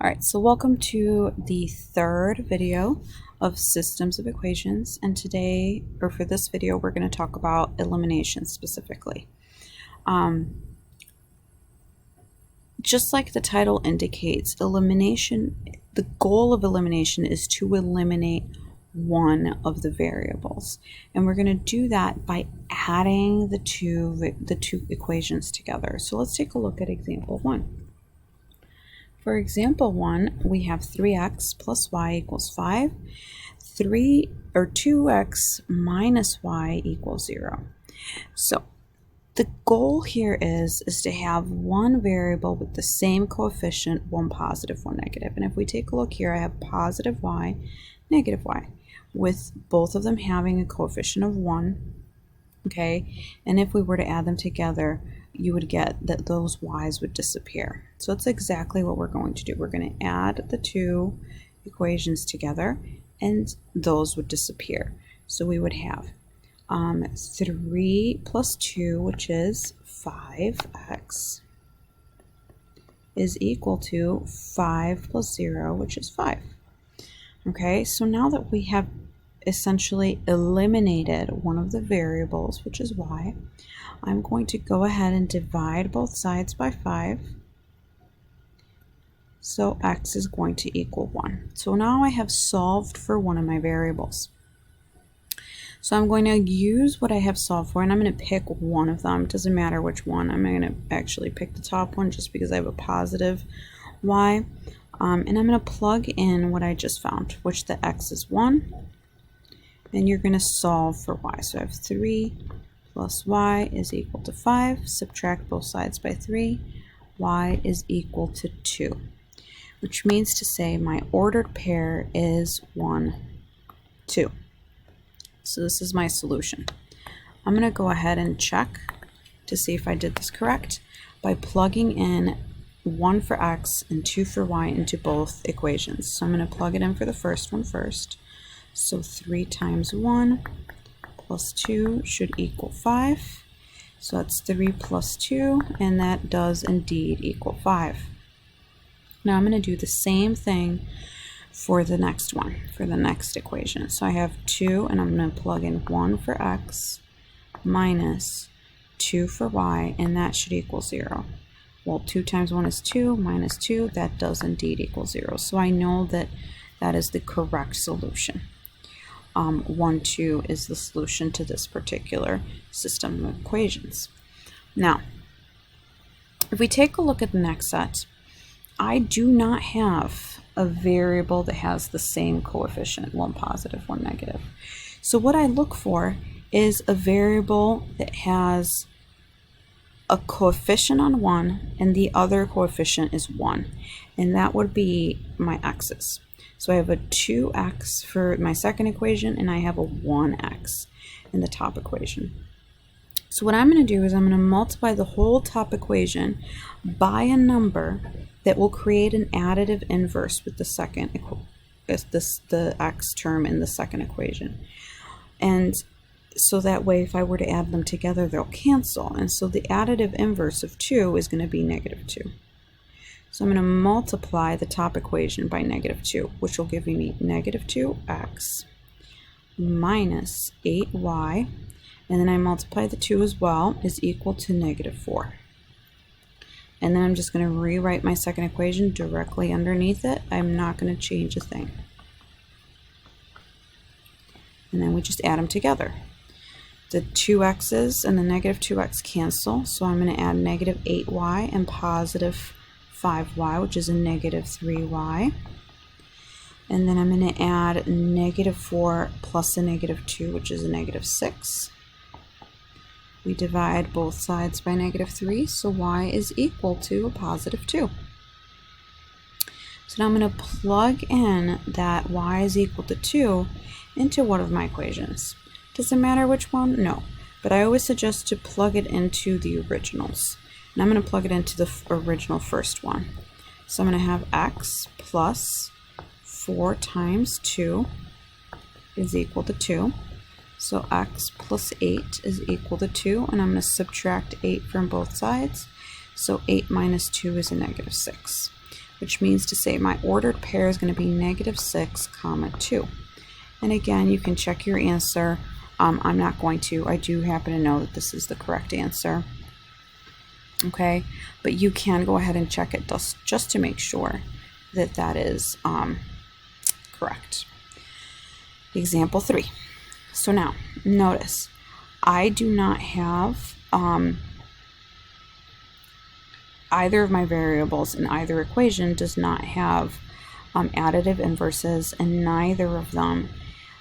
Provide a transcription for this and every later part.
All right, so welcome to the third video of systems of equations, and today, or for this video, we're going to talk about elimination specifically. Just like the title indicates, elimination, the goal of elimination is to eliminate one of the variables, and we're going to do that by adding the two equations together. So let's take a look at example 1. For example 1, we have 3x plus y equals 5, 2x minus y equals 0. So the goal here is to have one variable with the same coefficient, one positive, one negative. And if we take a look here, I have positive y, negative y, with both of them having a coefficient of 1. Okay, and if we were to add them together, you would get that those y's would disappear. So that's exactly what we're going to do. We're going to add the two equations together, and those would disappear. So we would have 3 plus 2, which is 5x, is equal to 5 plus 0, which is 5. Okay, so now that we have essentially eliminated one of the variables, which is y, I'm going to go ahead and divide both sides by 5. So x is going to equal 1. So now I have solved for one of my variables. So I'm going to use what I have solved for, and I'm going to pick one of them. It doesn't matter which one. I'm going to actually pick the top one just because I have a positive y. And I'm going to plug in what I just found, which the x is 1. And you're going to solve for y. So I have 3 plus y is equal to 5. Subtract both sides by 3. Y is equal to 2. Which means to say my ordered pair is 1, 2. So this is my solution. I'm going to go ahead and check to see if I did this correct by plugging in 1 for x and 2 for y into both equations. So I'm going to plug it in for the first one first. So 3 times 1 plus 2 should equal 5. So that's 3 plus 2, and that does indeed equal 5. Now I'm going to do the same thing for the next one, for the next equation. So I have 2, and I'm going to plug in 1 for x minus 2 for y, and that should equal 0. Well, 2 times 1 is 2, minus 2, that does indeed equal 0. So I know that that is the correct solution. 1, 2 is the solution to this particular system of equations. Now, if we take a look at the next set, I do not have a variable that has the same coefficient, one positive, one negative. So what I look for is a variable that has a coefficient on 1 and the other coefficient is 1, and that would be my x's. So I have a 2x for my second equation, and I have a 1x in the top equation. So what I'm going to do is I'm going to multiply the whole top equation by a number that will create an additive inverse with the second the x term in the second equation. And so that way, if I were to add them together, they'll cancel. And so the additive inverse of 2 is going to be negative 2. So I'm going to multiply the top equation by negative 2, which will give me negative 2x minus 8y, and then I multiply the 2 as well, is equal to negative 4. And then I'm just going to rewrite my second equation directly underneath it. I'm not going to change a thing. And then we just add them together. The 2x's and the negative 2x cancel, so I'm going to add negative 8y and positive 5y, which is a negative 3y. And then I'm going to add negative 4 plus a negative 2, which is a negative 6. We divide both sides by negative 3, so y is equal to a positive 2. So now I'm going to plug in that y is equal to 2 into one of my equations. Does it matter which one? No. But I always suggest to plug it into the originals. And I'm going to plug it into the original first one. So I'm going to have x plus 4 times 2 is equal to 2. So x plus 8 is equal to 2, and I'm going to subtract 8 from both sides. So 8 minus 2 is a negative 6. which means to say my ordered pair is going to be -6, 2. And again, you can check your answer. I'm not going to. I do happen to know that this is the correct answer. Okay, but you can go ahead and check it just to make sure that that is correct. Example 3. So now, notice, I do not have either of my variables in either equation does not have additive inverses, and neither of them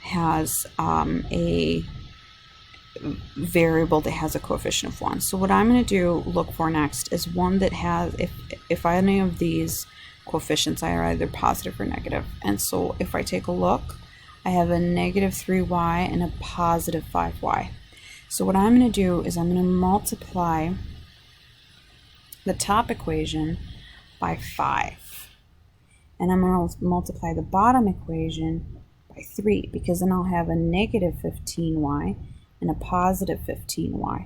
has a variable that has a coefficient of 1. So what I'm going to do, look for next, is one that has, if any of these coefficients are either positive or negative. And so if I take a look, I have a -3y and a positive 5y. So what I'm going to do is I'm going to multiply the top equation by 5. And I'm going to multiply the bottom equation by 3, because then I'll have a -15y and a positive 15y.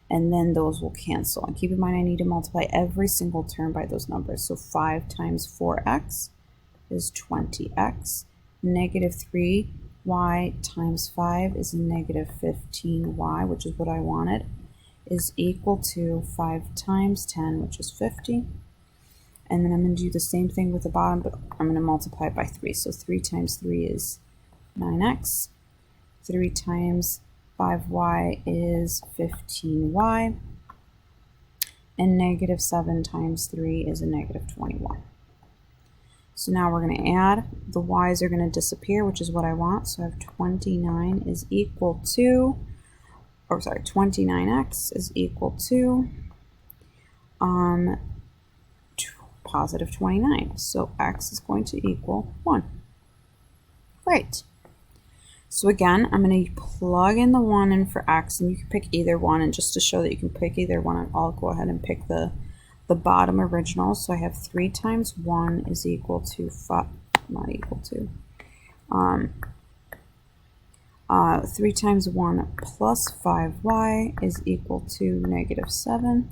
And then those will cancel. And keep in mind, I need to multiply every single term by those numbers. So 5 times 4x is 20x. -3y times 5 is -15y, which is what I wanted, is equal to 5 times 10, which is 50. And then I'm going to do the same thing with the bottom, but I'm going to multiply it by 3. So 3 times 3 is 9x. 3 times 5y is 15y. And -7 times 3 is a -21. So now we're going to add. The y's are going to disappear, which is what I want. So I have 29 is equal to, or sorry, 29x is equal to positive 29. So x is going to equal 1. Great. So again, I'm going to plug in the 1 in for x, and you can pick either one. And just to show that you can pick either one, I'll go ahead and pick the bottom original. So I have 3 times 1 is equal to 5, not equal to, 3 times 1 plus 5y is equal to -7.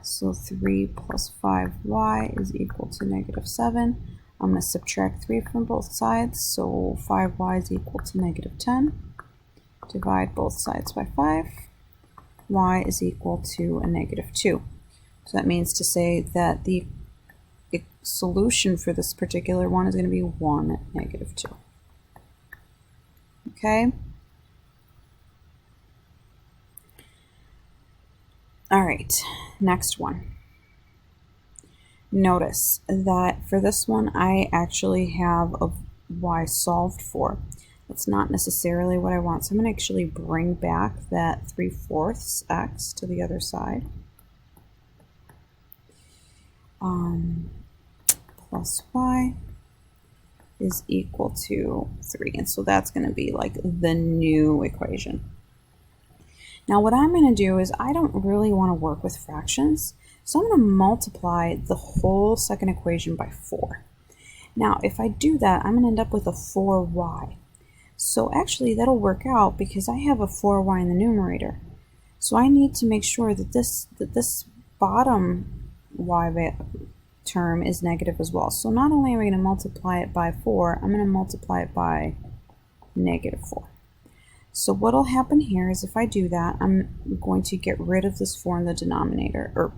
So 3 plus 5y is equal to -7. I'm going to subtract 3 from both sides, so 5y is equal to -10. Divide both sides by 5. Y is equal to a -2. So that means to say that the solution for this particular one is going to be 1, -2. Okay? All right, next one. Notice that for this one, I actually have a y solved for. That's not necessarily what I want. So I'm going to actually bring back that 3/4 x to the other side. Plus y is equal to 3. And so that's going to be like the new equation. Now what I'm going to do is I don't really want to work with fractions. So I'm going to multiply the whole second equation by 4. Now if I do that, I'm going to end up with a 4y. So actually that'll work out because I have a 4y in the numerator. So I need to make sure that this bottom y term is negative as well. So not only am I going to multiply it by 4, I'm going to multiply it by -4. So what will happen here is if I do that, I'm going to get rid of this 4 in the denominator, So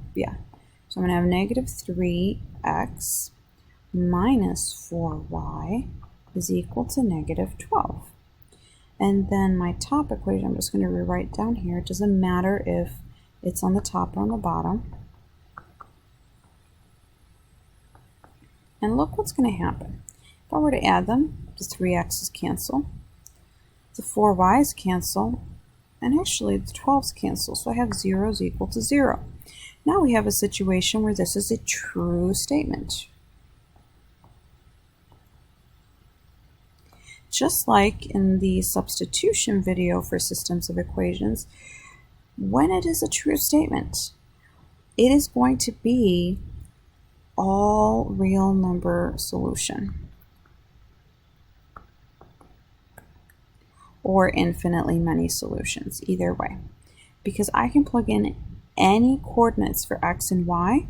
I'm going to have -3x minus 4y is equal to -12. And then my top equation, I'm just going to rewrite down here. It doesn't matter if it's on the top or on the bottom. And look what's going to happen. If I were to add them, the 3x's cancel, the 4y's cancel, and actually the 12's cancel. So I have 0 is equal to 0. Now we have a situation where this is a true statement. Just like in the substitution video for systems of equations, when it is a true statement, it is going to be all real number solution or infinitely many solutions, either way, because I can plug in any coordinates for x and y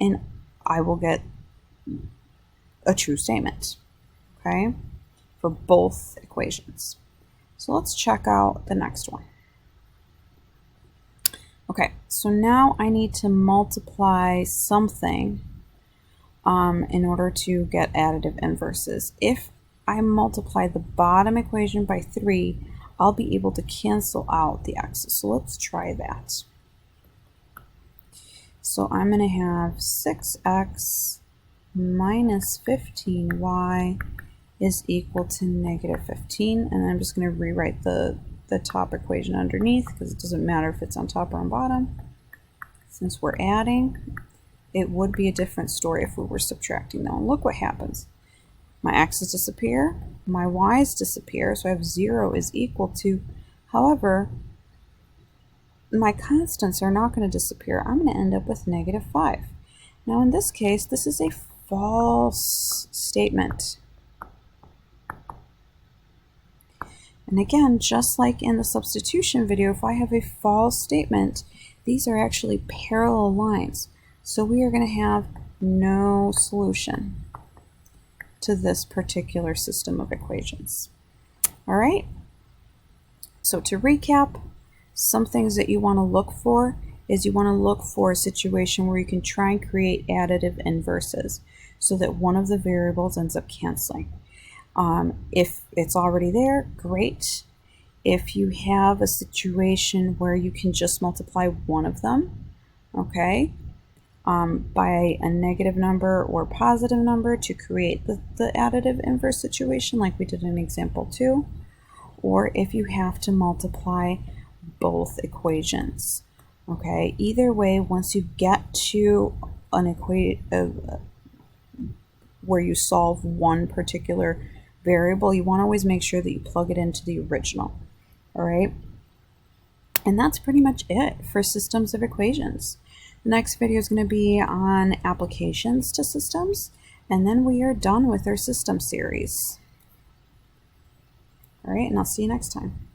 and I will get a true statement, okay, for both equations. So let's check out the next one. Okay, so now I need to multiply something in order to get additive inverses. If I multiply the bottom equation by 3, I'll be able to cancel out the x's. So let's try that. So I'm going to have 6x minus 15y is equal to negative 15. And then I'm just going to rewrite the top equation underneath because it doesn't matter if it's on top or on bottom. Since we're adding, it would be a different story if we were subtracting though. And look what happens. My x's disappear, my y's disappear, so I have 0 is equal to, however, my constants are not going to disappear. I'm going to end up with negative 5. Now in this case, this is a false statement. And again, just like in the substitution video, if I have a false statement, these are actually parallel lines. So we are going to have no solution to this particular system of equations. All right, so to recap, some things that you want to look for is you want to look for a situation where you can try and create additive inverses so that one of the variables ends up canceling. If it's already there, great. If you have a situation where you can just multiply one of them, okay, by a negative number or positive number to create the additive inverse situation like we did in example 2, or if you have to multiply both equations. Okay, either way, once you get to an where you solve one particular variable, you want to always make sure that you plug it into the original. All right, and that's pretty much it for systems of equations. The next video is going to be on applications to systems, and then we are done with our system series. All right, and I'll see you next time.